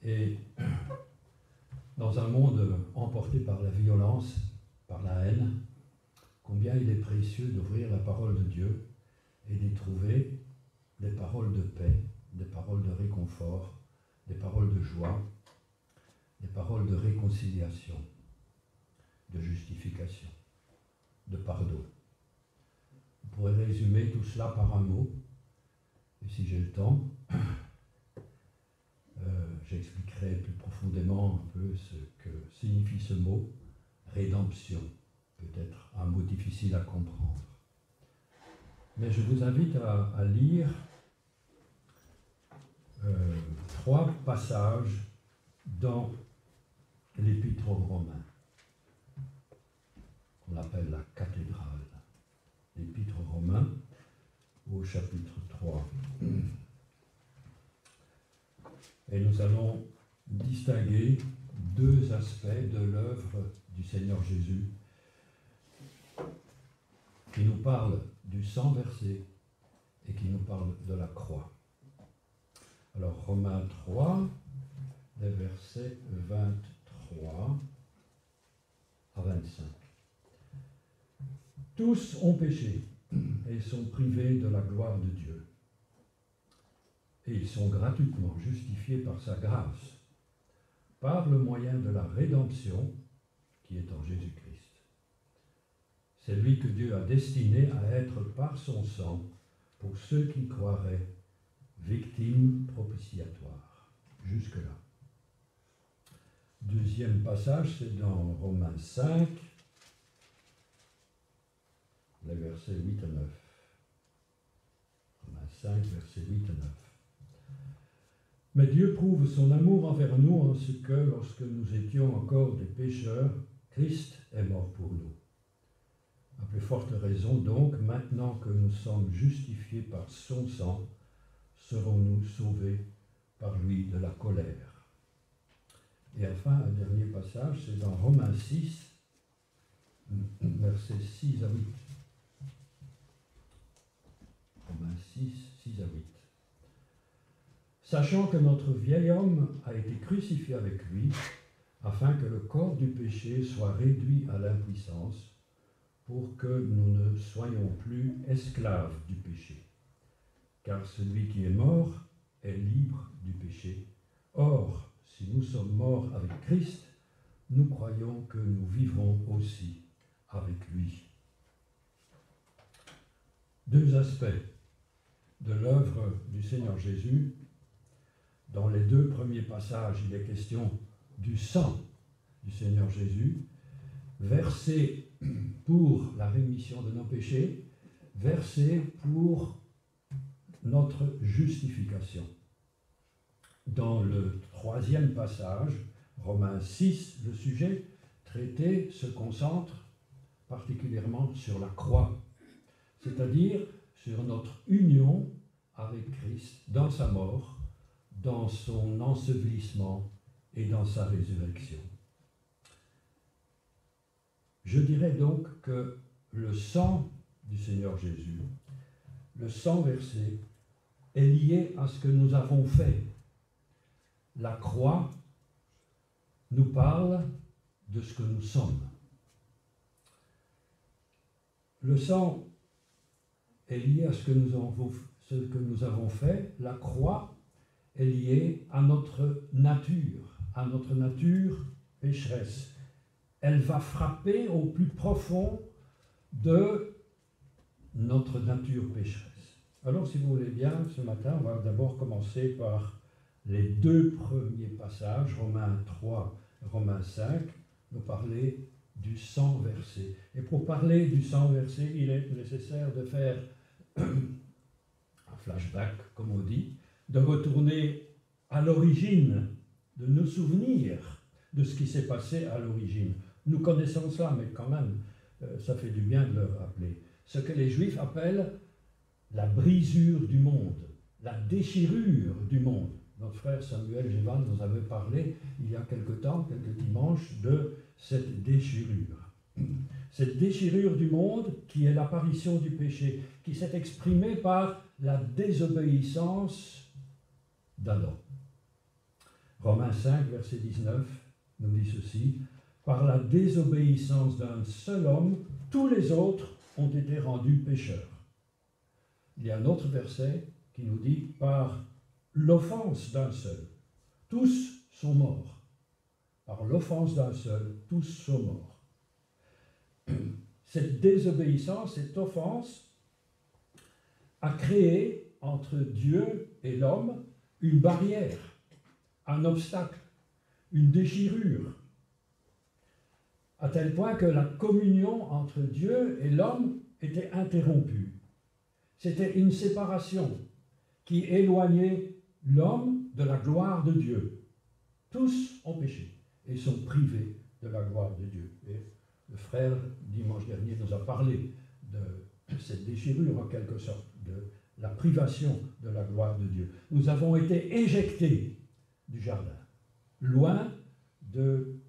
Et dans un monde emporté par la violence, par la haine, combien il est précieux d'ouvrir la parole de Dieu et d'y trouver des paroles de paix, des paroles de réconfort, des paroles de joie, des paroles de réconciliation, de justification, de pardon. On pourrait résumer tout cela par un mot, et si j'ai le temps, j'expliquerai plus profondément un peu ce que signifie ce mot, rédemption, peut-être un mot difficile à comprendre. Mais je vous invite à lire 3 passages dans l'Épître aux Romains, qu'on appelle la cathédrale. L'Épître aux Romains, au chapitre 3. Et nous allons distinguer 2 aspects de l'œuvre du Seigneur Jésus qui nous parlent du sang versé et qui nous parlent de la croix. Alors, Romains 3, les versets 23 à 25. Tous ont péché et sont privés de la gloire de Dieu. Et ils sont gratuitement justifiés par sa grâce, par le moyen de la rédemption qui est en Jésus-Christ. C'est lui que Dieu a destiné à être par son sang, pour ceux qui croiraient, victime propitiatoire. Jusque-là. Deuxième passage, c'est dans Romains 5, les versets 8 à 9. Romains 5, versets 8 à 9. Mais Dieu prouve son amour envers nous en ce que, lorsque nous étions encore des pécheurs, Christ est mort pour nous. À plus forte raison, donc, maintenant que nous sommes justifiés par son sang, serons-nous sauvés par lui de la colère. Et enfin, un dernier passage, c'est dans Romains 6, versets 6 à 8. Romains 6, 6 à 8. Sachant que notre vieil homme a été crucifié avec lui, afin que le corps du péché soit réduit à l'impuissance, pour que nous ne soyons plus esclaves du péché. Car celui qui est mort est libre du péché. Or, si nous sommes morts avec Christ, nous croyons que nous vivrons aussi avec lui. 2 aspects de l'œuvre du Seigneur Jésus. Dans les 2 premiers passages, il est question du sang du Seigneur Jésus, versé pour la rémission de nos péchés, versé pour notre justification. Dans le 3e passage, Romains 6, le sujet traité se concentre particulièrement sur la croix, c'est-à-dire sur notre union avec Christ dans sa mort, dans son ensevelissement et dans sa résurrection. Je dirais donc que le sang du Seigneur Jésus, le sang versé, est lié à ce que nous avons fait. La croix nous parle de ce que nous sommes. Le sang est lié à ce que nous avons fait. La croix est liée à notre nature pécheresse. Elle va frapper au plus profond de notre nature pécheresse. Alors, si vous voulez bien, ce matin, on va d'abord commencer par les 2 premiers passages, Romains 3, Romains 5, nous parler du sang versé. Et pour parler du sang versé, il est nécessaire de faire un flashback, comme on dit, de retourner à l'origine, de nous souvenir de ce qui s'est passé à l'origine. Nous connaissons ça, mais quand même, ça fait du bien de le rappeler. Ce que les Juifs appellent la brisure du monde, la déchirure du monde. Notre frère Samuel Gévan nous avait parlé il y a quelque temps, quelques dimanches, de cette déchirure. Cette déchirure du monde qui est l'apparition du péché, qui s'est exprimée par la désobéissance d'Adam. Romains 5, verset 19, nous dit ceci, « Par la désobéissance d'un seul homme, tous les autres ont été rendus pécheurs. » Il y a un autre verset qui nous dit, « Par l'offense d'un seul, tous sont morts. » Par l'offense d'un seul, tous sont morts. Cette désobéissance, cette offense, a créé entre Dieu et l'homme une barrière, un obstacle, une déchirure, à tel point que la communion entre Dieu et l'homme était interrompue. C'était une séparation qui éloignait l'homme de la gloire de Dieu. Tous ont péché et sont privés de la gloire de Dieu. Et le frère, dimanche dernier, nous a parlé de cette déchirure, en quelque sorte, de la privation de la gloire de Dieu. Nous avons été éjectés du jardin, loin de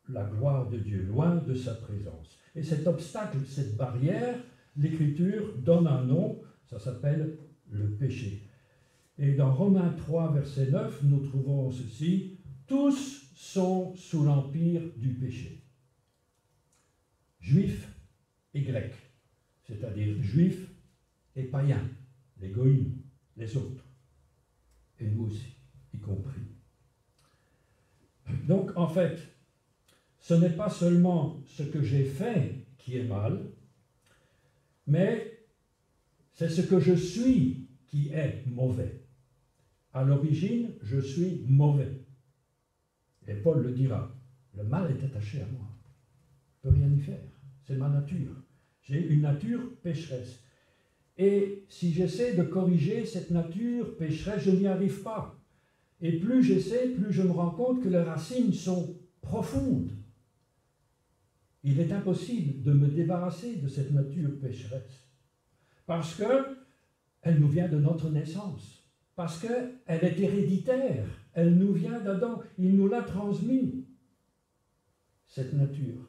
la gloire de Dieu, loin de sa présence. Et cet obstacle, cette barrière, l'Écriture donne un nom, ça s'appelle le péché. Et dans Romains 3, verset 9, nous trouvons ceci, « Tous sont sous l'empire du péché. » Juifs et grecs, c'est-à-dire juifs et païens, les goïms, les autres, et nous aussi, y compris. Donc, en fait, ce n'est pas seulement ce que j'ai fait qui est mal, mais c'est ce que je suis qui est mauvais. À l'origine, je suis mauvais. Et Paul le dira, le mal est attaché à moi. Je ne peux rien y faire. C'est ma nature. J'ai une nature pécheresse. Et si j'essaie de corriger cette nature pécheresse, je n'y arrive pas. Et plus j'essaie, plus je me rends compte que les racines sont profondes. Il est impossible de me débarrasser de cette nature pécheresse. Parce qu'elle nous vient de notre naissance. Parce qu'elle est héréditaire. Elle nous vient d'Adam. Il nous l'a transmis, cette nature.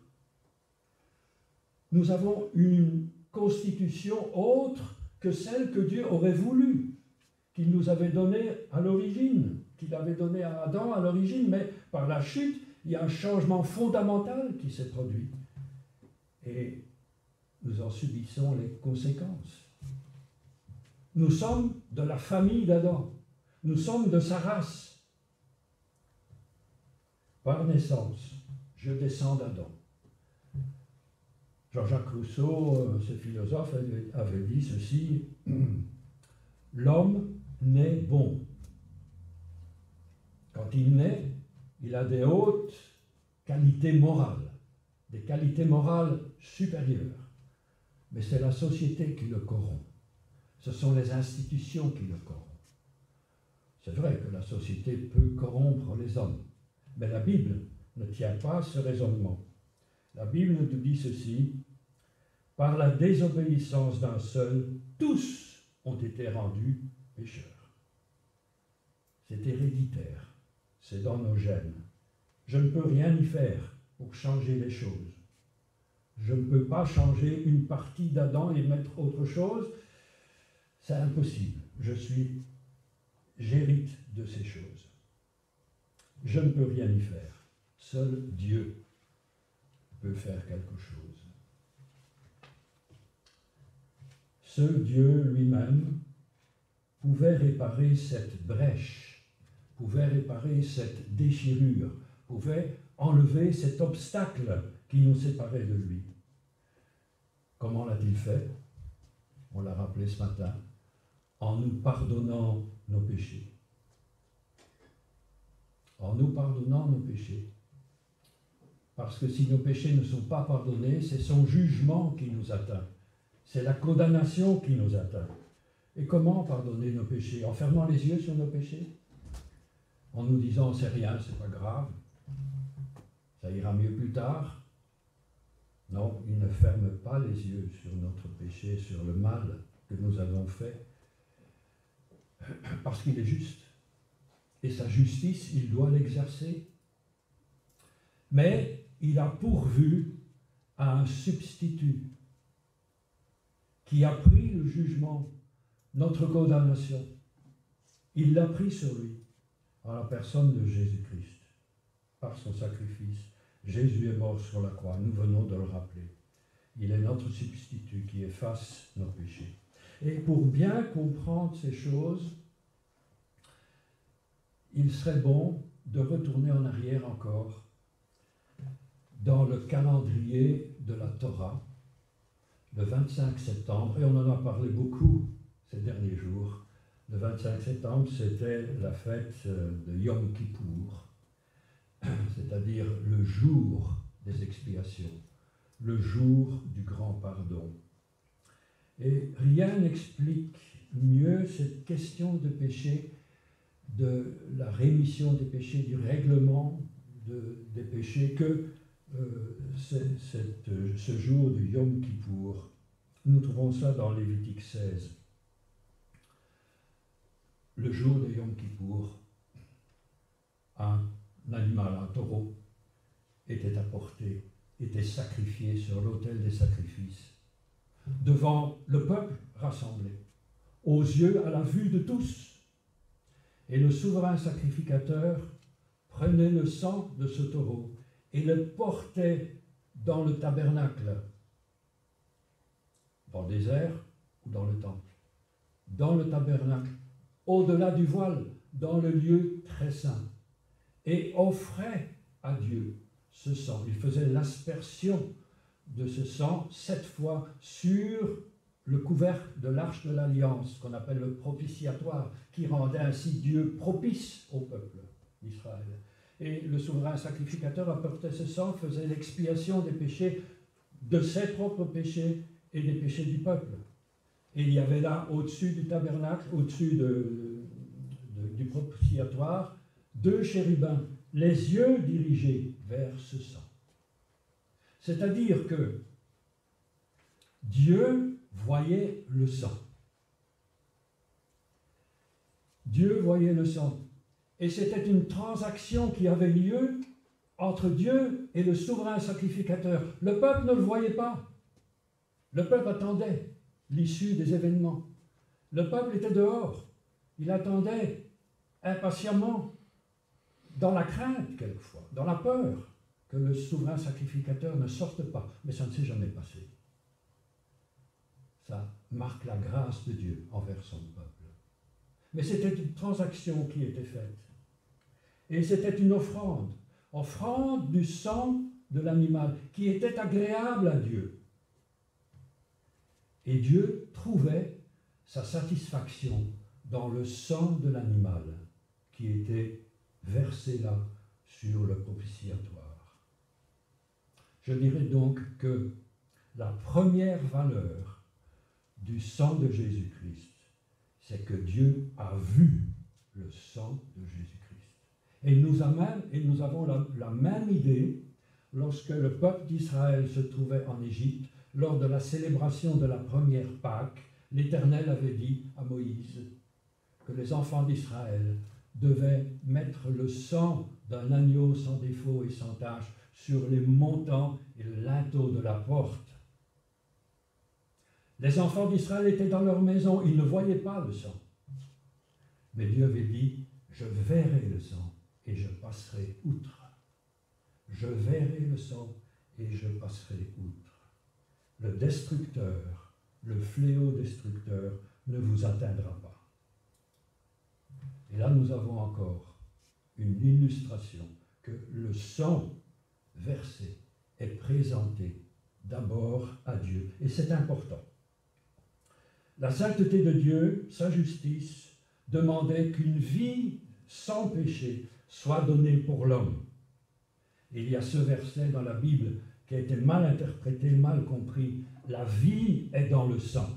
Nous avons une constitution autre que celle que Dieu aurait voulu, qu'il nous avait donnée à l'origine, qu'il avait donnée à Adam à l'origine, mais par la chute, il y a un changement fondamental qui s'est produit. Et nous en subissons les conséquences. Nous sommes de la famille d'Adam. Nous sommes de sa race. Par naissance, je descends d'Adam. Jean-Jacques Rousseau, ce philosophe, avait dit ceci, « L'homme naît bon. Quand il naît, il a des hautes qualités morales, des qualités morales supérieures. Mais c'est la société qui le corrompt. Ce sont les institutions qui le corrompent. C'est vrai que la société peut corrompre les hommes, mais la Bible ne tient pas ce raisonnement. La Bible nous dit ceci, « Par la désobéissance d'un seul, tous ont été rendus pécheurs. » C'est héréditaire, c'est dans nos gènes. Je ne peux rien y faire pour changer les choses. Je ne peux pas changer une partie d'Adam et mettre autre chose. C'est impossible. J'hérite de ces choses. Je ne peux rien y faire. Seul Dieu peut faire quelque chose. Seul Dieu lui-même pouvait réparer cette brèche, pouvait réparer cette déchirure, pouvait enlever cet obstacle qui nous séparait de lui. Comment l'a-t-il fait? On l'a rappelé ce matin, en nous pardonnant nos péchés. En nous pardonnant nos péchés. Parce que si nos péchés ne sont pas pardonnés, c'est son jugement qui nous atteint. C'est la condamnation qui nous atteint. Et comment pardonner nos péchés? En fermant les yeux sur nos péchés? En nous disant, c'est rien, c'est pas grave, ça ira mieux plus tard? Non, il ne ferme pas les yeux sur notre péché, sur le mal que nous avons fait, parce qu'il est juste. Et sa justice, il doit l'exercer. Mais il a pourvu à un substitut qui a pris le jugement, notre condamnation. Il l'a pris sur lui. en la personne de Jésus-Christ. Par son sacrifice, Jésus est mort sur la croix, nous venons de le rappeler. Il est notre substitut qui efface nos péchés. Et pour bien comprendre ces choses, il serait bon de retourner en arrière encore dans le calendrier de la Torah, le 25 septembre, et on en a parlé beaucoup ces derniers jours. Le 25 septembre, c'était la fête de Yom Kippour, c'est-à-dire le jour des expiations, le jour du grand pardon. Et rien n'explique mieux cette question de péché, de la rémission des péchés, du règlement des péchés, que ce jour du Yom Kippour. Nous trouvons ça dans Lévitique 16. Le jour de Yom Kippour, un animal, un taureau, était apporté, était sacrifié sur l'autel des sacrifices, devant le peuple rassemblé, aux yeux, à la vue de tous. Et le souverain sacrificateur prenait le sang de ce taureau et le portait dans le tabernacle, dans le désert ou dans le temple, dans le tabernacle, au-delà du voile, dans le lieu très saint, et offrait à Dieu ce sang. Il faisait l'aspersion de ce sang 7 fois sur le couvercle de l'arche de l'Alliance, qu'on appelle le propitiatoire, qui rendait ainsi Dieu propice au peuple d'Israël. Et le souverain sacrificateur apportait ce sang, faisait l'expiation des péchés, de ses propres péchés et des péchés du peuple. Et il y avait là, au-dessus du tabernacle, au-dessus du propitiatoire, 2 chérubins, les yeux dirigés vers ce sang. C'est-à-dire que Dieu voyait le sang. Dieu voyait le sang. Et c'était une transaction qui avait lieu entre Dieu et le souverain sacrificateur. Le peuple ne le voyait pas. Le peuple attendait l'issue des événements. Le peuple était dehors. Il attendait impatiemment, dans la crainte quelquefois, dans la peur, que le souverain sacrificateur ne sorte pas. Mais ça ne s'est jamais passé. Ça marque la grâce de Dieu envers son peuple. Mais c'était une transaction qui était faite. Et c'était une offrande du sang de l'animal, qui était agréable à Dieu. Et Dieu trouvait sa satisfaction dans le sang de l'animal qui était versé là sur le propitiatoire. Je dirais donc que la première valeur du sang de Jésus-Christ, c'est que Dieu a vu le sang de Jésus-Christ. Et nous avons la même idée lorsque le peuple d'Israël se trouvait en Égypte. Lors de la célébration de la première Pâque, l'Éternel avait dit à Moïse que les enfants d'Israël devaient mettre le sang d'un agneau sans défaut et sans tache sur les montants et le linteau de la porte. Les enfants d'Israël étaient dans leur maison, ils ne voyaient pas le sang. Mais Dieu avait dit, je verrai le sang et je passerai outre. Je verrai le sang et je passerai outre. Le destructeur, le fléau destructeur ne vous atteindra pas. Et là, nous avons encore une illustration que le sang versé est présenté d'abord à Dieu. Et c'est important. La sainteté de Dieu, sa justice, demandait qu'une vie sans péché soit donnée pour l'homme. Et il y a ce verset dans la Bible qui a été mal interprété, mal compris. La vie est dans le sang.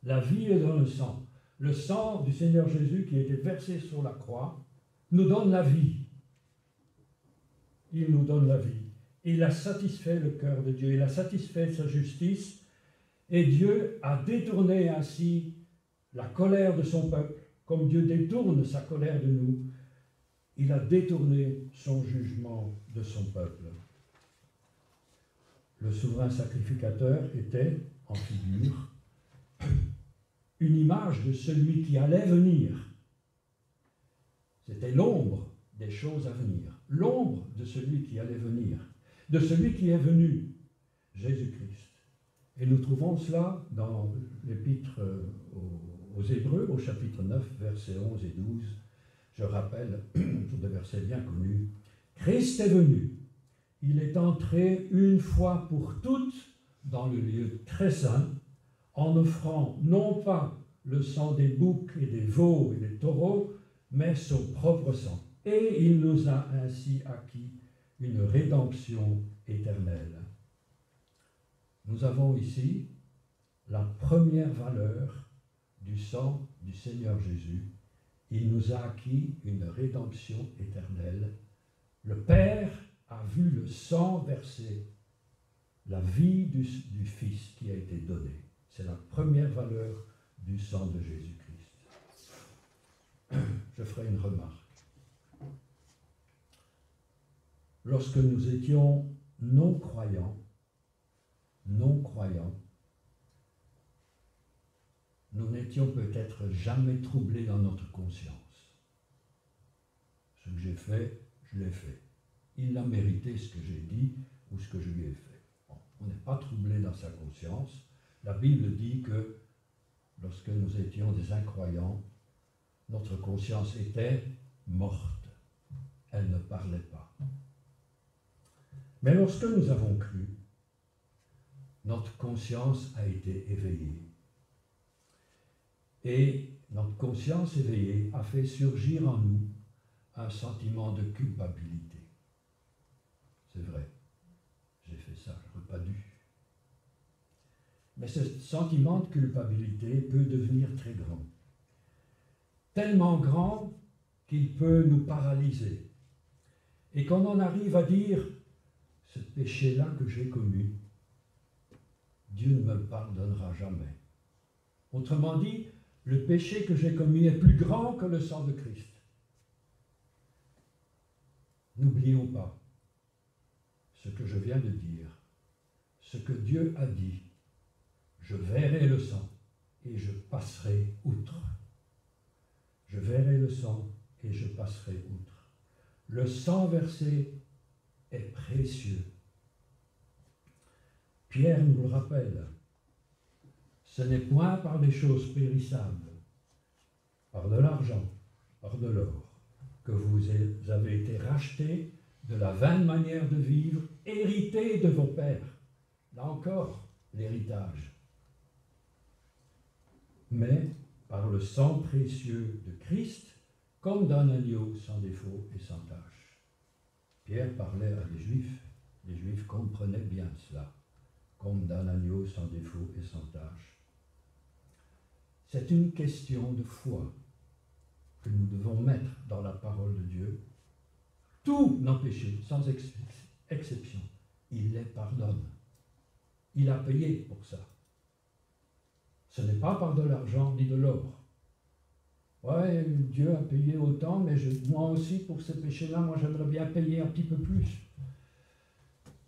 La vie est dans le sang. Le sang du Seigneur Jésus qui a été versé sur la croix nous donne la vie. Il nous donne la vie. Il a satisfait le cœur de Dieu. Il a satisfait sa justice. Et Dieu a détourné ainsi la colère de son peuple, comme Dieu détourne sa colère de nous. Il a détourné son jugement de son peuple. Le souverain sacrificateur était, en figure, une image de celui qui allait venir. C'était l'ombre des choses à venir, l'ombre de celui qui allait venir, de celui qui est venu, Jésus-Christ. Et nous trouvons cela dans l'épître aux Hébreux, au chapitre 9, versets 11 et 12. Je rappelle, pour des versets bien connus, « Christ est venu, il est entré une fois pour toutes dans le lieu très saint, en offrant non pas le sang des boucs et des veaux et des taureaux, mais son propre sang. Et il nous a ainsi acquis une rédemption éternelle. » Nous avons ici la première valeur du sang du Seigneur Jésus. Il nous a acquis une rédemption éternelle. Le Père a vu le sang versé, la vie du Fils qui a été donnée. C'est la première valeur du sang de Jésus-Christ. Je ferai une remarque. Lorsque nous étions non-croyants, nous n'étions peut-être jamais troublés dans notre conscience. Ce que j'ai fait, je l'ai fait. Il a mérité ce que j'ai dit ou ce que je lui ai fait. Bon, on n'est pas troublé dans sa conscience. La Bible dit que lorsque nous étions des incroyants, notre conscience était morte. Elle ne parlait pas. Mais lorsque nous avons cru, notre conscience a été éveillée. Et notre conscience éveillée a fait surgir en nous un sentiment de culpabilité. C'est vrai, j'ai fait ça, je n'aurais pas dû. Mais ce sentiment de culpabilité peut devenir très grand. Tellement grand qu'il peut nous paralyser. Et qu'on en arrive à dire, ce péché-là que j'ai commis, Dieu ne me le pardonnera jamais. Autrement dit, le péché que j'ai commis est plus grand que le sang de Christ. N'oublions pas ce que je viens de dire, ce que Dieu a dit. Je verrai le sang et je passerai outre. Je verrai le sang et je passerai outre. Le sang versé est précieux. Pierre nous le rappelle. Ce n'est point par des choses périssables, par de l'argent, par de l'or, que vous avez été rachetés de la vaine manière de vivre, hérités de vos pères. Là encore, l'héritage. Mais par le sang précieux de Christ, comme d'un agneau sans défaut et sans tache. Pierre parlait à des Juifs. Les Juifs comprenaient bien cela, comme d'un agneau sans défaut et sans tache. C'est une question de foi que nous devons mettre dans la parole de Dieu. Tous nos péchés, sans exception, il les pardonne. Il a payé pour ça. Ce n'est pas par de l'argent ni de l'or. Ouais, Dieu a payé autant, mais moi aussi, pour ces péchés-là, moi j'aimerais bien payer un petit peu plus.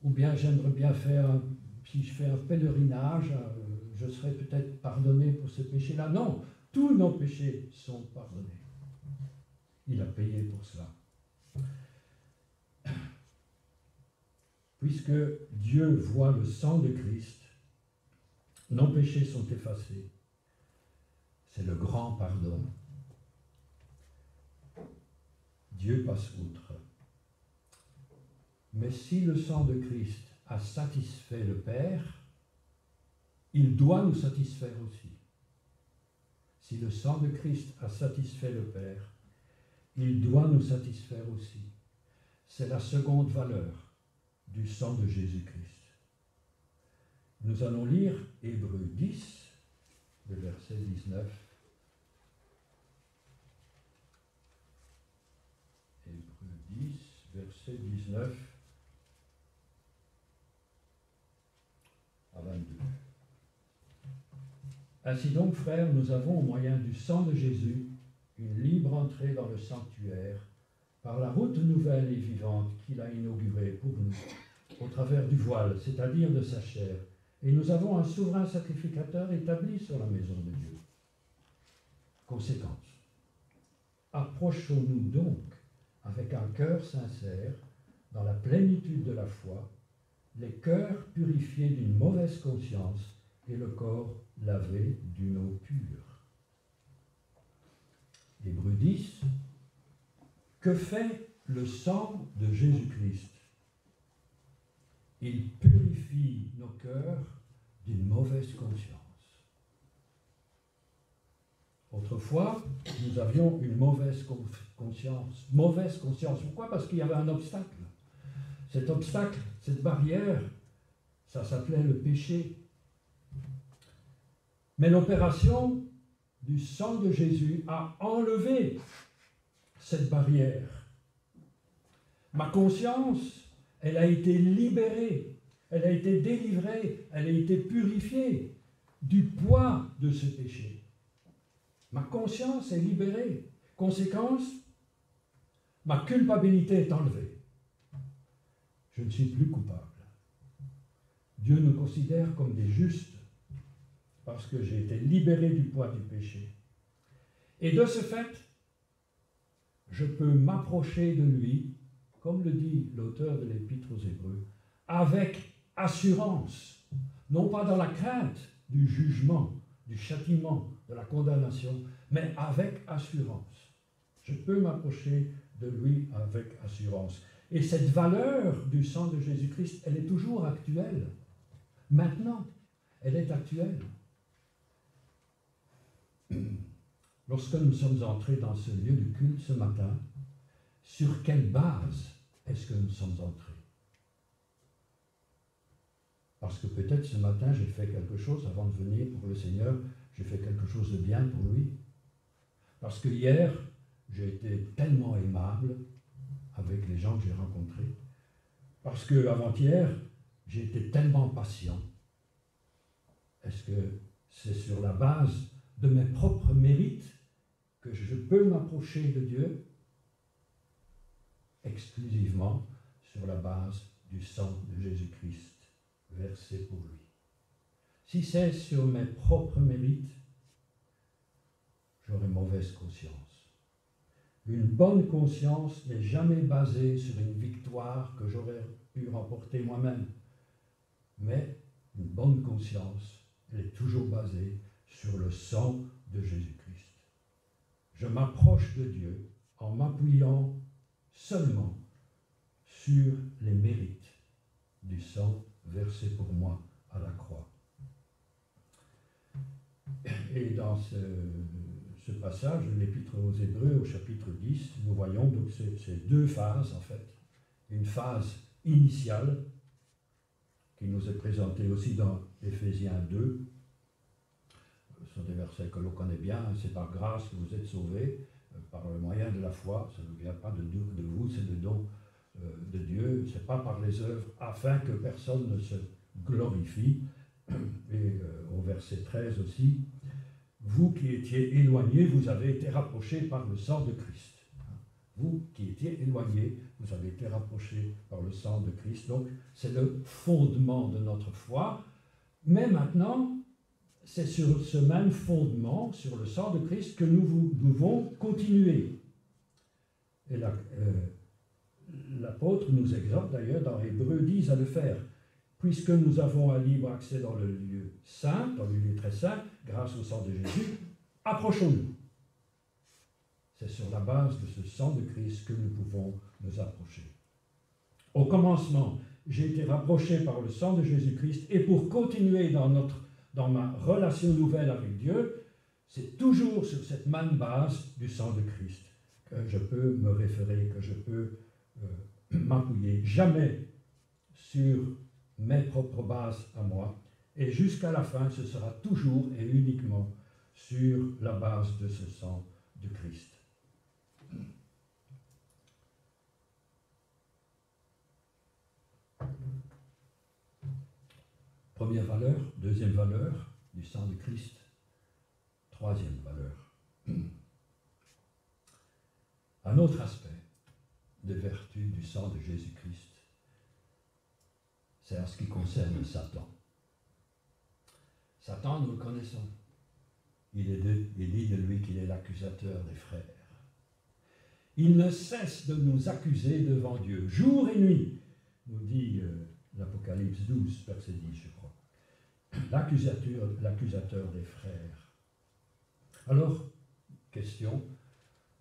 Ou bien j'aimerais bien faire, si je fais un pèlerinage, je serai peut-être pardonné pour ces péchés-là. Non, tous nos péchés sont pardonnés. Il a payé pour cela. Puisque Dieu voit le sang de Christ, nos péchés sont effacés. C'est le grand pardon. Dieu passe outre. Mais si le sang de Christ a satisfait le Père, il doit nous satisfaire aussi. Si le sang de Christ a satisfait le Père, il doit nous satisfaire aussi. C'est la seconde valeur du sang de Jésus-Christ. Nous allons lire Hébreux 10, le verset 19. Hébreux 10, verset 19 à 22. Ainsi donc, frères, nous avons au moyen du sang de Jésus une libre entrée dans le sanctuaire par la route nouvelle et vivante qu'il a inaugurée pour nous, au travers du voile, c'est-à-dire de sa chair. Et nous avons un souverain sacrificateur établi sur la maison de Dieu. Conséquence. approchons-nous donc avec un cœur sincère, dans la plénitude de la foi, les cœurs purifiés d'une mauvaise conscience et le corps lavé d'une eau pure. Hébreux 10, que fait le sang de Jésus-Christ? Il purifie nos cœurs d'une mauvaise conscience. Autrefois, nous avions une mauvaise conscience. Mauvaise conscience. Pourquoi? Parce qu'il y avait un obstacle. Cet obstacle, cette barrière, ça s'appelait le péché. Mais l'opération du sang de Jésus a enlevé cette barrière. Ma conscience, elle a été libérée, elle a été délivrée, elle a été purifiée du poids de ce péché. Ma conscience est libérée. Conséquence, ma culpabilité est enlevée. Je ne suis plus coupable. Dieu nous considère comme des justes parce que j'ai été libéré du poids du péché. Et de ce fait, je peux m'approcher de lui, comme le dit l'auteur de l'Épître aux Hébreux, avec assurance, non pas dans la crainte du jugement, du châtiment, de la condamnation, mais avec assurance. Je peux m'approcher de lui avec assurance. Et cette valeur du sang de Jésus-Christ, elle est toujours actuelle. Maintenant, elle est actuelle. Lorsque nous sommes entrés dans ce lieu de culte ce matin, sur quelle base est-ce que nous sommes entrés? Parce que peut-être ce matin, j'ai fait quelque chose avant de venir pour le Seigneur, j'ai fait quelque chose de bien pour lui. Parce que hier, j'ai été tellement aimable avec les gens que j'ai rencontrés. Parce que avant-hier, j'ai été tellement patient. Est-ce que c'est sur la base de mes propres mérites que je peux m'approcher de Dieu? Exclusivement sur la base du sang de Jésus-Christ versé pour lui. Si c'est sur mes propres mérites, j'aurai mauvaise conscience. Une bonne conscience n'est jamais basée sur une victoire que j'aurais pu remporter moi-même. Mais une bonne conscience, elle est toujours basée sur le sang de Jésus-Christ. Je m'approche de Dieu en m'appuyant seulement sur les mérites du sang versé pour moi à la croix. Et dans ce passage de l'Épître aux Hébreux, au chapitre 10, nous voyons donc ces deux phases, en fait. Une phase initiale, qui nous est présentée aussi dans Éphésiens 2. Ce sont des versets que l'on connaît bien. C'est par grâce que vous êtes sauvés, par le moyen de la foi. Ça ne vient pas de vous, c'est le don de Dieu. Ce n'est pas par les œuvres, afin que personne ne se glorifie. Et au verset 13 aussi, vous qui étiez éloignés, vous avez été rapprochés par le sang de Christ. Vous qui étiez éloignés, vous avez été rapprochés par le sang de Christ. Donc, c'est le fondement de notre foi. Mais maintenant, c'est sur ce même fondement, sur le sang de Christ, que nous devons continuer. Et l'apôtre nous exhorte d'ailleurs dans Hébreux 10 à le faire. Puisque nous avons un libre accès dans le lieu saint, dans le lieu très saint, grâce au sang de Jésus, approchons-nous. C'est sur la base de ce sang de Christ que nous pouvons nous approcher. Au commencement, j'ai été rapproché par le sang de Jésus-Christ, et pour continuer dans ma relation nouvelle avec Dieu, c'est toujours sur cette même base du sang de Christ que je peux me référer, que je peux m'appuyer. Jamais sur mes propres bases à moi, et jusqu'à la fin, ce sera toujours et uniquement sur la base de ce sang de Christ. Première valeur, deuxième valeur du sang de Christ, troisième valeur. Un autre aspect de vertu du sang de Jésus-Christ, c'est en ce qui concerne Satan. Satan, nous le connaissons. Il dit de lui qu'il est l'accusateur des frères. Il ne cesse de nous accuser devant Dieu, jour et nuit, nous dit l'Apocalypse 12, verset 10, je crois. L'accusateur des frères. Alors, question,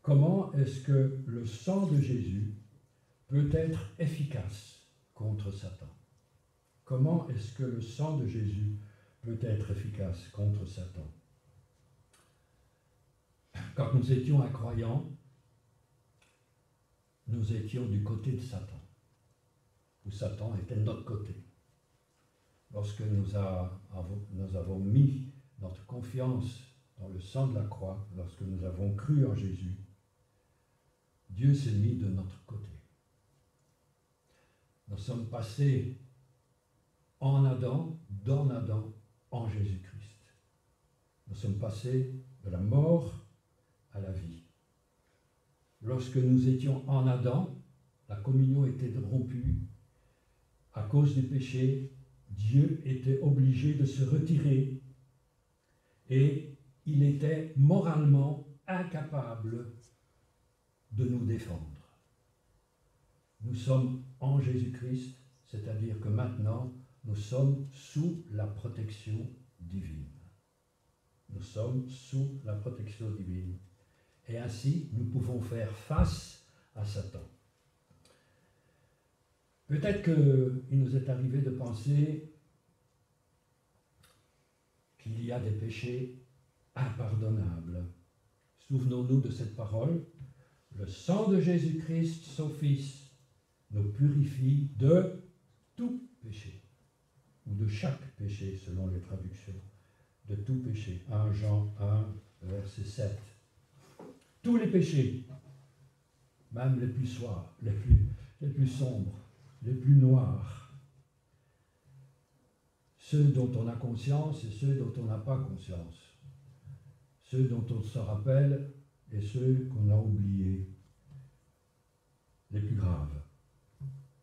comment est-ce que le sang de Jésus peut être efficace contre Satan? Comment est-ce que le sang de Jésus peut être efficace contre Satan? Quand nous étions incroyants, nous étions du côté de Satan, où Satan était de notre côté. Lorsque nous avons mis notre confiance dans le sang de la croix, lorsque nous avons cru en Jésus, Dieu s'est mis de notre côté. Nous sommes passés en Adam, dans Adam, en Jésus-Christ. Nous sommes passés de la mort à la vie. Lorsque nous étions en Adam, la communion était rompue. À cause du péché, Dieu était obligé de se retirer et il était moralement incapable de nous défendre. Nous sommes en Jésus-Christ, c'est-à-dire que maintenant, nous sommes sous la protection divine. Nous sommes sous la protection divine. Et ainsi, nous pouvons faire face à Satan. Peut-être qu'il nous est arrivé de penser qu'il y a des péchés impardonnables. Souvenons-nous de cette parole. Le sang de Jésus-Christ, son Fils, nous purifie de tout péché, ou de chaque péché, selon les traductions, de tout péché. 1 Jean 1, verset 7. Tous les péchés, même les plus soirs, les plus sombres, les plus noirs, ceux dont on a conscience et ceux dont on n'a pas conscience, ceux dont on se rappelle et ceux qu'on a oubliés, les plus graves.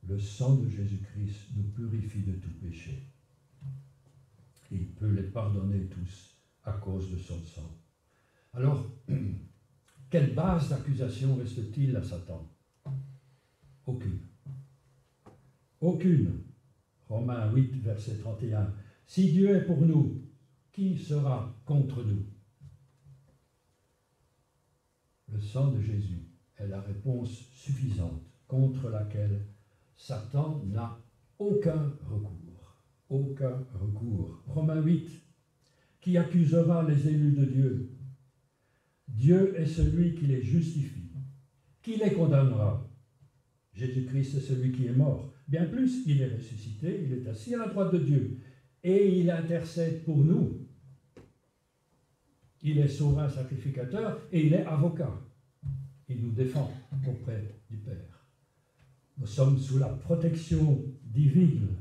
Le sang de Jésus-Christ nous purifie de tout péché. Il peut les pardonner tous à cause de son sang. Alors, quelle base d'accusation reste-t-il à Satan? Aucune. Aucune. Romains 8, verset 31. Si Dieu est pour nous, qui sera contre nous? Le sang de Jésus est la réponse suffisante contre laquelle Satan n'a aucun recours. Aucun recours. Romains 8. Qui accusera les élus de Dieu? Dieu est celui qui les justifie. Qui les condamnera? Jésus-Christ est celui qui est mort. Bien plus, il est ressuscité, il est assis à la droite de Dieu. Et il intercède pour nous. Il est souverain sacrificateur et il est avocat. Il nous défend auprès du Père. Nous sommes sous la protection divine.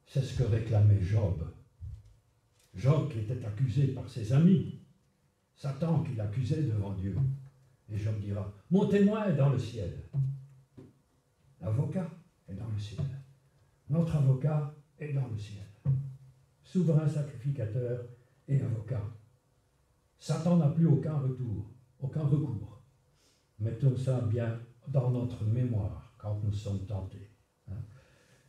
C'est ce que réclamait Job. Job qui était accusé par ses amis, Satan qui l'accusait devant Dieu. Et Job dira, mon témoin est dans le ciel. L'avocat est dans le ciel. Notre avocat est dans le ciel. Souverain sacrificateur et avocat. Satan n'a plus aucun recours. Mettons ça bien dans notre mémoire quand nous sommes tentés.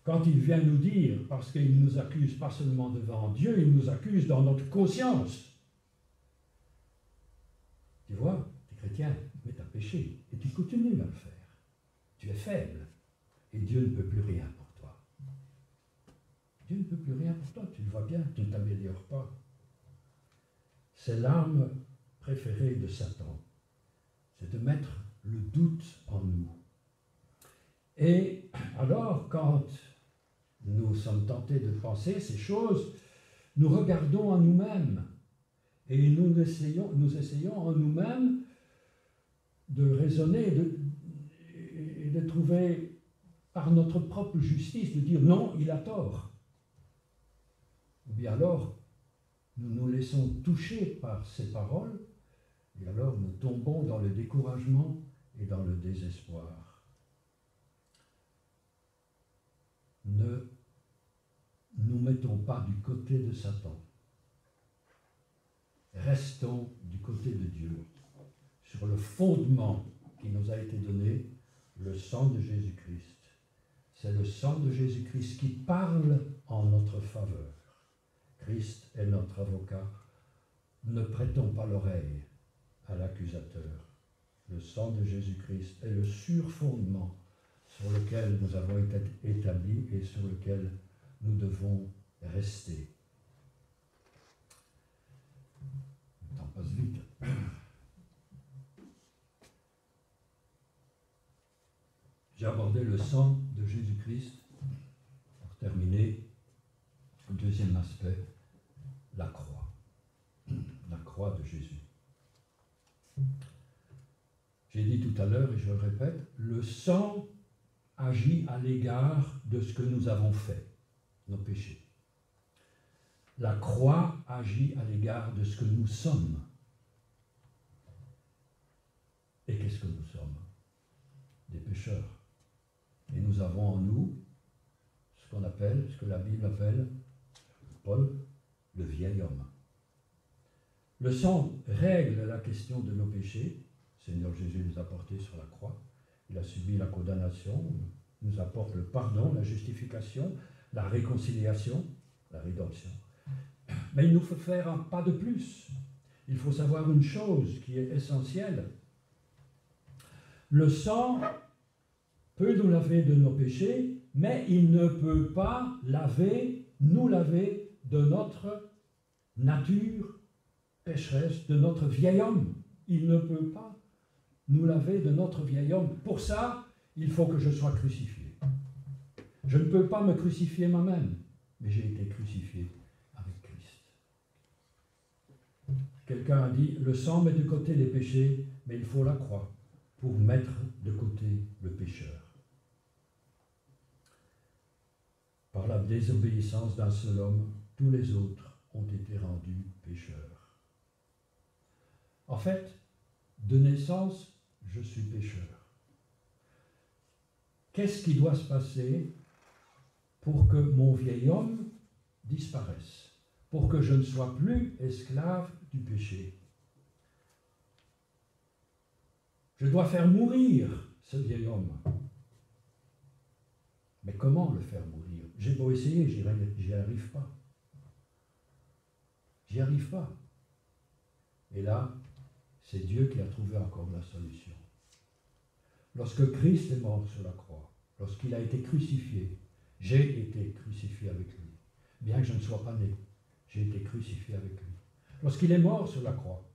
Quand il vient nous dire, parce qu'il nous accuse pas seulement devant Dieu, il nous accuse dans notre conscience. Tu vois, tu es chrétien, mais tu as péché, et tu continues à le faire. Tu es faible, et Dieu ne peut plus rien pour toi. Dieu ne peut plus rien pour toi, tu le vois bien, tu ne t'améliores pas. C'est l'arme préférée de Satan, c'est de mettre le doute en nous. Et alors, quand nous sommes tentés de penser ces choses, nous regardons en nous-mêmes et nous essayons en nous-mêmes de raisonner et de trouver par notre propre justice, de dire non, il a tort. Ou bien alors, nous nous laissons toucher par ces paroles et alors nous tombons dans le découragement et dans le désespoir. Ne nous mettons pas du côté de Satan. Restons du côté de Dieu. sur le fondement qui nous a été donné, le sang de Jésus-Christ. C'est le sang de Jésus-Christ qui parle en notre faveur. Christ est notre avocat. Ne prêtons pas l'oreille à l'accusateur. Le sang de Jésus-Christ est le sûr fondement sur lequel nous avons été établis et sur lequel nous devons rester. Le temps passe vite. J'ai abordé le sang de Jésus-Christ pour terminer. Le deuxième aspect, la croix. La croix de Jésus. J'ai dit tout à l'heure, et je le répète, le sang agit à l'égard de ce que nous avons fait, nos péchés. La croix agit à l'égard de ce que nous sommes. Et qu'est-ce que nous sommes? Des pécheurs. Et nous avons en nous ce qu'on appelle, ce que la Bible appelle, Paul, le vieil homme. Le sang règle la question de nos péchés. Le Seigneur Jésus nous a portés sur la croix. Il a subi la condamnation, nous apporte le pardon, la justification, la réconciliation, la rédemption. Mais il nous faut faire un pas de plus. Il faut savoir une chose qui est essentielle. Le sang peut nous laver de nos péchés, mais il ne peut pas nous laver de notre nature pécheresse, de notre vieil homme. Il ne peut pas nous laver de notre vieil homme. Pour ça, il faut que je sois crucifié. Je ne peux pas me crucifier moi-même, mais j'ai été crucifié avec Christ. Quelqu'un a dit, le sang met de côté les péchés, mais il faut la croix pour mettre de côté le pécheur. Par la désobéissance d'un seul homme, tous les autres ont été rendus pécheurs. En fait, de naissance, je suis pécheur. Qu'est-ce qui doit se passer pour que mon vieil homme disparaisse, pour que je ne sois plus esclave du péché? Je dois faire mourir ce vieil homme. Mais comment le faire mourir? J'ai beau essayer, j'y arrive pas. J'y arrive pas. Et là, c'est Dieu qui a trouvé encore la solution. Lorsque Christ est mort sur la croix, lorsqu'il a été crucifié, j'ai été crucifié avec lui. Bien que je ne sois pas né, j'ai été crucifié avec lui. Lorsqu'il est mort sur la croix,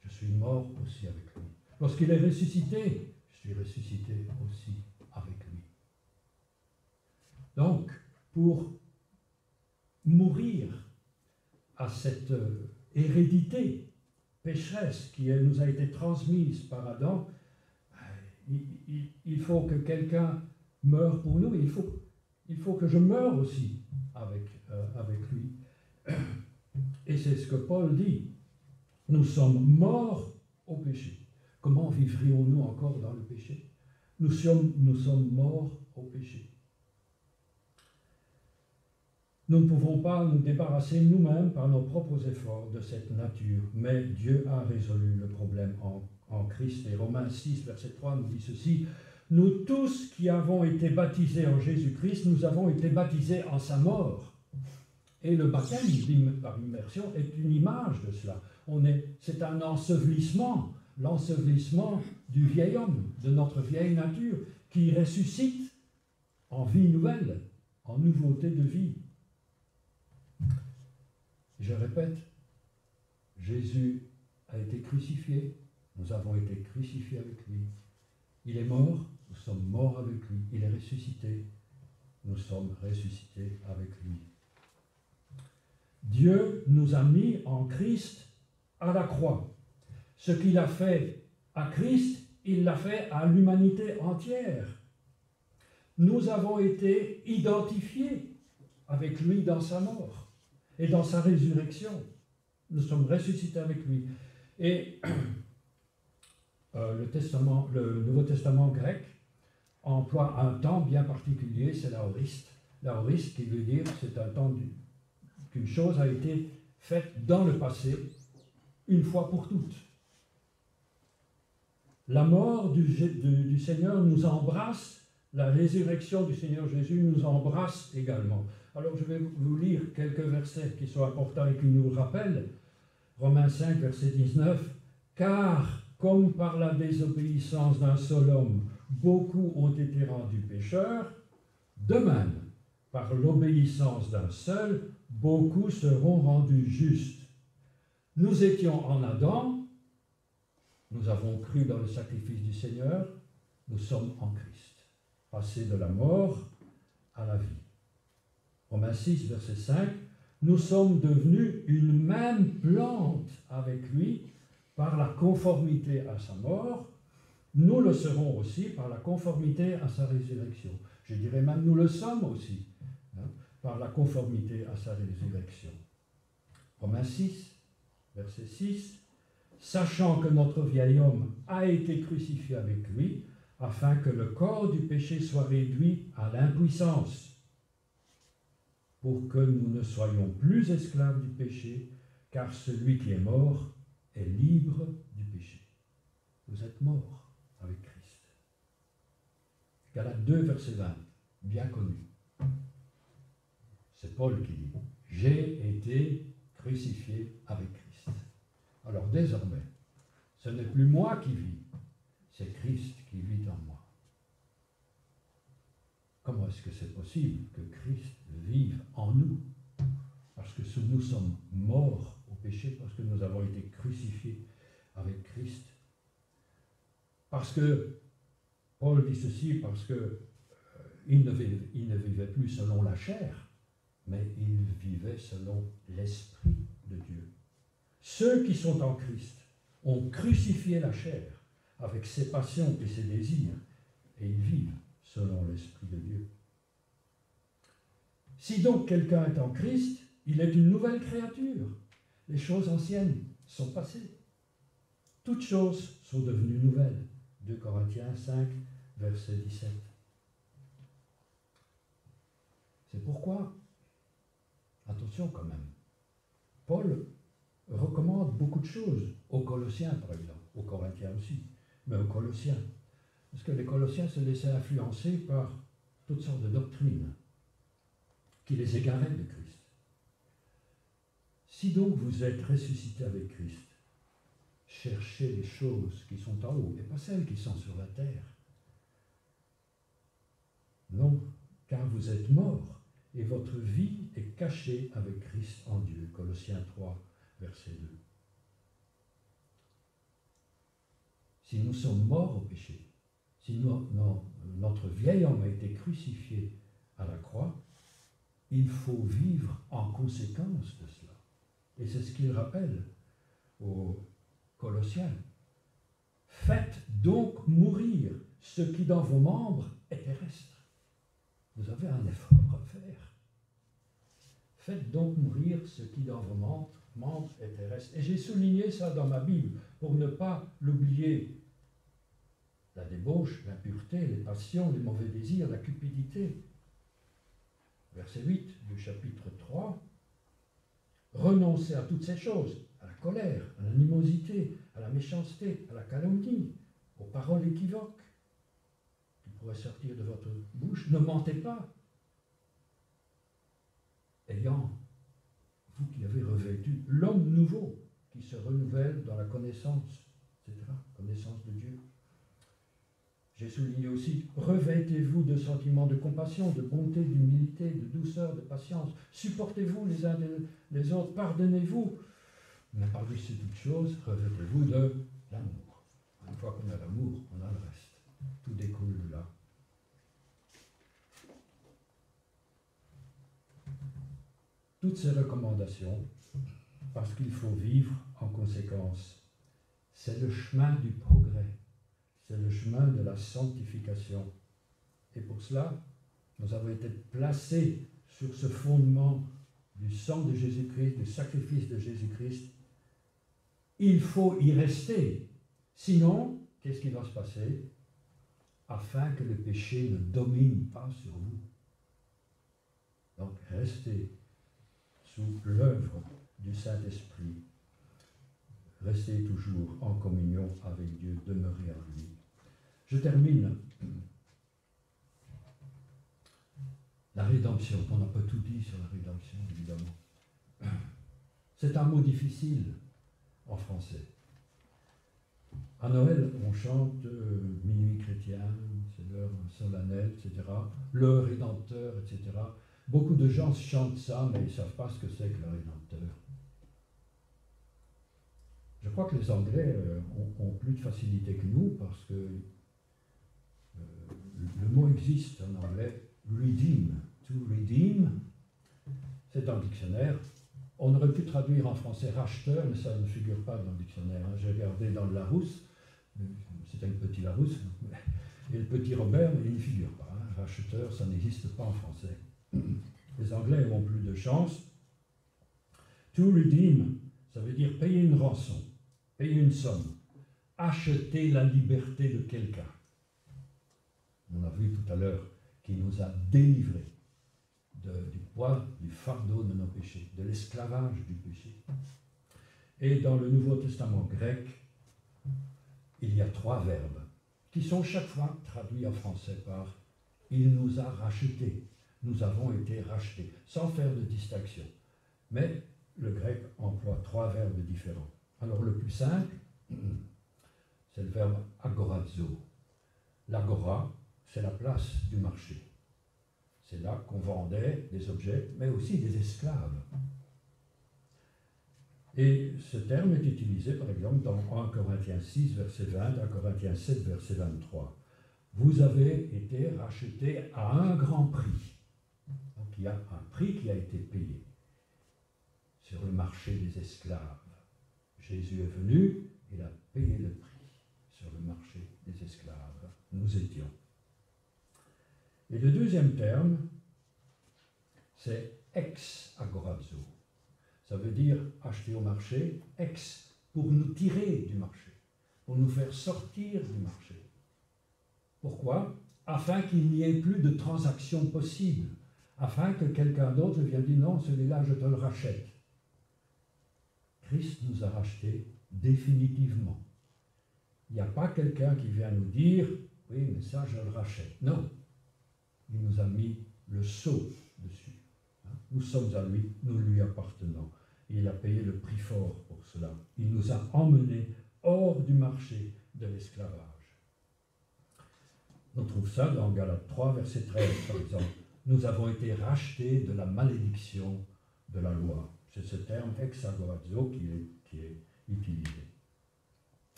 je suis mort aussi avec lui. Lorsqu'il est ressuscité, je suis ressuscité aussi avec lui. Donc, pour mourir à cette hérédité pécheresse qui nous a été transmise par Adam, il faut que quelqu'un meure pour nous, il faut que je meure aussi avec lui. Et c'est ce que Paul dit. Nous sommes morts au péché. Comment vivrions-nous encore dans le péché? Nous sommes morts au péché. Nous ne pouvons pas nous débarrasser nous-mêmes par nos propres efforts de cette nature, mais Dieu a résolu le problème en Christ. Et Romains 6, verset 3 nous dit ceci, « Nous tous qui avons été baptisés en Jésus-Christ, nous avons été baptisés en sa mort. » Et le baptême par immersion est une image de cela. C'est un ensevelissement, l'ensevelissement du vieil homme, de notre vieille nature, qui ressuscite en vie nouvelle, en nouveauté de vie. Je répète, Jésus a été crucifié, nous avons été crucifiés avec lui. Il est mort, nous sommes morts avec lui. Il est ressuscité, nous sommes ressuscités avec lui. Dieu nous a mis en Christ à la croix. Ce qu'il a fait à Christ, il l'a fait à l'humanité entière. Nous avons été identifiés avec lui dans sa mort et dans sa résurrection. Nous sommes ressuscités avec lui. Et le Nouveau Testament grec emploie un temps bien particulier, c'est l'aoriste. L'aoriste qui veut dire c'est un temps qu'une chose a été faite dans le passé, une fois pour toutes. La mort du Seigneur nous embrasse, la résurrection du Seigneur Jésus nous embrasse également. Alors je vais vous lire quelques versets qui sont importants et qui nous rappellent. Romains 5, verset 19. « Car, comme par la désobéissance d'un seul homme, beaucoup ont été rendus pécheurs, de même, par l'obéissance d'un seul, beaucoup seront rendus justes. Nous étions en Adam, nous avons cru dans le sacrifice du Seigneur, nous sommes en Christ, passés de la mort à la vie. » Romains 6, verset 5. Nous sommes devenus une même plante avec lui par la conformité à sa mort. Nous le serons aussi par la conformité à sa résurrection. Je dirais même nous le sommes aussi, par la conformité à sa résurrection. Romains 6, verset 6. Sachant que notre vieil homme a été crucifié avec lui, afin que le corps du péché soit réduit à l'impuissance, pour que nous ne soyons plus esclaves du péché, car celui qui est mort est libre du péché. Vous êtes morts avec Christ. Galates 2, verset 20, bien connu. C'est Paul qui dit « J'ai été crucifié avec Christ ». Alors désormais, ce n'est plus moi qui vis, c'est Christ qui vit en moi. Comment est-ce que c'est possible que Christ vive en nous? Parce que nous sommes morts au péché, parce que nous avons été crucifiés avec Christ. Parce que, Paul dit ceci, parce que il ne vivait plus selon la chair, mais il vivait selon l'Esprit de Dieu. Ceux qui sont en Christ ont crucifié la chair avec ses passions et ses désirs, et ils vivent selon l'Esprit de Dieu. Si donc quelqu'un est en Christ, il est une nouvelle créature. Les choses anciennes sont passées. Toutes choses sont devenues nouvelles. 2 Corinthiens 5, verset 17. C'est pourquoi, attention quand même, Paul recommande beaucoup de choses aux Colossiens, par exemple, aux Corinthiens aussi, mais aux Colossiens. Parce que les Colossiens se laissaient influencer par toutes sortes de doctrines qui les égaraient de Christ. Si donc vous êtes ressuscité avec Christ, cherchez les choses qui sont en haut et pas celles qui sont sur la terre. Non, car vous êtes morts et votre vie est cachée avec Christ en Dieu. Colossiens 3, verset 2. Si nous sommes morts au péché, si notre vieil homme a été crucifié à la croix, il faut vivre en conséquence de cela. Et c'est ce qu'il rappelle aux Colossiens. Faites donc mourir ce qui dans vos membres est terrestre. Vous avez un effort à faire. Faites donc mourir ce qui dans vos membres est terrestre. Et j'ai souligné ça dans ma Bible pour ne pas l'oublier. La débauche, l'impureté, les passions, les mauvais désirs, la cupidité. Verset 8 du chapitre 3. Renoncez à toutes ces choses, à la colère, à l'animosité, à la méchanceté, à la calomnie, aux paroles équivoques qui pourraient sortir de votre bouche. Ne mentez pas. Ayant, vous qui avez revêtu l'homme nouveau qui se renouvelle dans la connaissance, etc., connaissance de Dieu. J'ai souligné aussi, revêtez-vous de sentiments de compassion, de bonté, d'humilité, de douceur, de patience. Supportez-vous les uns les autres, pardonnez-vous. Mais par-dessus toute chose, revêtez-vous de l'amour. Une fois qu'on a l'amour, on a le reste. Tout découle de là. Toutes ces recommandations, parce qu'il faut vivre en conséquence, c'est le chemin du progrès. C'est le chemin de la sanctification. Et pour cela, nous avons été placés sur ce fondement du sang de Jésus-Christ, du sacrifice de Jésus-Christ. Il faut y rester. Sinon, qu'est-ce qui va se passer? Afin que le péché ne domine pas sur vous. Donc, restez sous l'œuvre du Saint-Esprit. restez toujours en communion avec Dieu, demeurez en lui. Je termine. La rédemption, on n'a pas tout dit sur la rédemption, évidemment. C'est un mot difficile en français. À Noël, on chante Minuit chrétien, c'est l'heure solennelle, etc. Le Rédempteur, etc. Beaucoup de gens chantent ça, mais ils ne savent pas ce que c'est que le Rédempteur. Je crois que les Anglais ont plus de facilité que nous parce que le mot existe en anglais, redeem. To redeem, c'est un dictionnaire. On aurait pu traduire en français racheteur, mais ça ne figure pas dans le dictionnaire. J'ai regardé dans le Larousse, c'était le petit Larousse, et le petit Robert, mais il ne figure pas. Racheteur, ça n'existe pas en français. Les Anglais ont plus de chance. To redeem, ça veut dire payer une rançon, payer une somme, acheter la liberté de quelqu'un. On a vu tout à l'heure qu'il nous a délivrés du poids, du fardeau de nos péchés, de l'esclavage du péché. Et dans le Nouveau Testament grec, il y a 3 verbes qui sont chaque fois traduits en français par « il nous a rachetés », « nous avons été rachetés », sans faire de distinction. Mais le grec emploie 3 verbes différents. Alors le plus simple, c'est le verbe « agorazo ». L'agora, c'est la place du marché. C'est là qu'on vendait des objets, mais aussi des esclaves. Et ce terme est utilisé, par exemple, dans 1 Corinthiens 6, verset 20, 1 Corinthiens 7, verset 23. Vous avez été rachetés à un grand prix. Donc il y a un prix qui a été payé sur le marché des esclaves. Jésus est venu, il a payé le prix sur le marché des esclaves. Nous étions. Et le deuxième terme, c'est ex-agorazo. Ça veut dire acheter au marché, ex, pour nous tirer du marché, pour nous faire sortir du marché. Pourquoi? Afin qu'il n'y ait plus de transactions possibles, afin que quelqu'un d'autre vienne dire non, celui-là, je te le rachète. Christ nous a rachetés définitivement. Il n'y a pas quelqu'un qui vient nous dire oui, mais ça, je le rachète. Non. Il nous a mis le sceau dessus. Nous sommes à lui, nous lui appartenons. Il a payé le prix fort pour cela. Il nous a emmenés hors du marché de l'esclavage. On trouve ça dans Galates 3, verset 13, par exemple. Nous avons été rachetés de la malédiction de la loi. C'est ce terme ex-agorazo qui est utilisé.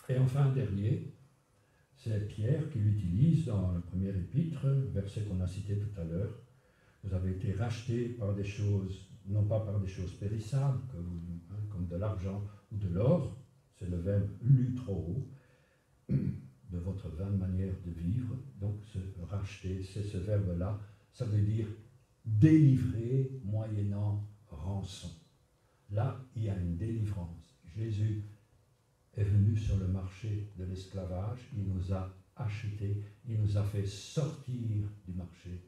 Et enfin, dernier, c'est Pierre qui l'utilise dans le premier épître, verset qu'on a cité tout à l'heure. Vous avez été rachetés par des choses, non pas par des choses périssables, comme de l'argent ou de l'or, c'est le verbe lutro, de votre vaine manière de vivre. Donc, se racheter, c'est ce verbe-là, ça veut dire délivrer moyennant rançon. Là, il y a une délivrance. Jésus est venu sur le marché de l'esclavage, il nous a achetés, il nous a fait sortir du marché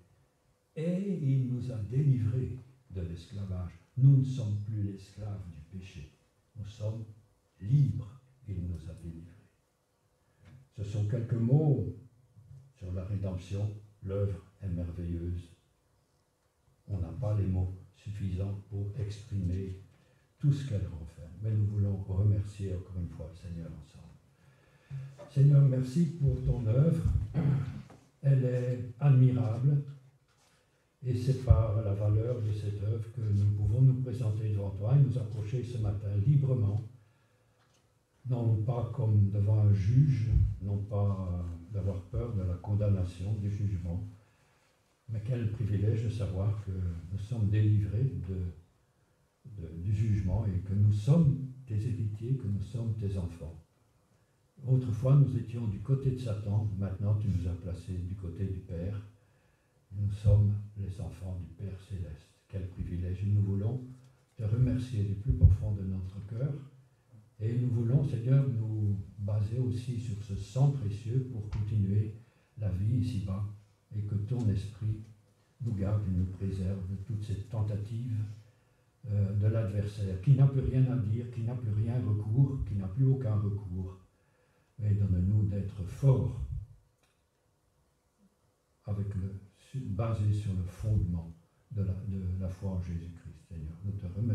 et il nous a délivrés de l'esclavage. Nous ne sommes plus l'esclave du péché, nous sommes libres, il nous a délivrés. Ce sont quelques mots sur la rédemption, l'œuvre est merveilleuse. On n'a pas les mots suffisants pour exprimer tout ce qu'elle renferme. Mais nous voulons remercier encore une fois le Seigneur ensemble. Seigneur, merci pour ton œuvre. Elle est admirable. Et c'est par la valeur de cette œuvre que nous pouvons nous présenter devant toi et nous approcher ce matin librement. Non pas comme devant un juge, non pas d'avoir peur de la condamnation, du jugement, mais quel privilège de savoir que nous sommes délivrés du jugement et que nous sommes tes héritiers, que nous sommes tes enfants. Autrefois, nous étions du côté de Satan, maintenant tu nous as placés du côté du Père. Nous sommes les enfants du Père Céleste. Quel privilège! Nous voulons te remercier du plus profond de notre cœur et nous voulons, Seigneur, nous baser aussi sur ce sang précieux pour continuer la vie ici-bas et que ton esprit nous garde et nous préserve de toutes ces tentatives de l'adversaire, qui n'a plus rien à dire, qui n'a plus rien recours, qui n'a plus aucun recours. Et donne-nous d'être forts, basé sur le fondement de la foi en Jésus-Christ. Seigneur, nous te remercions.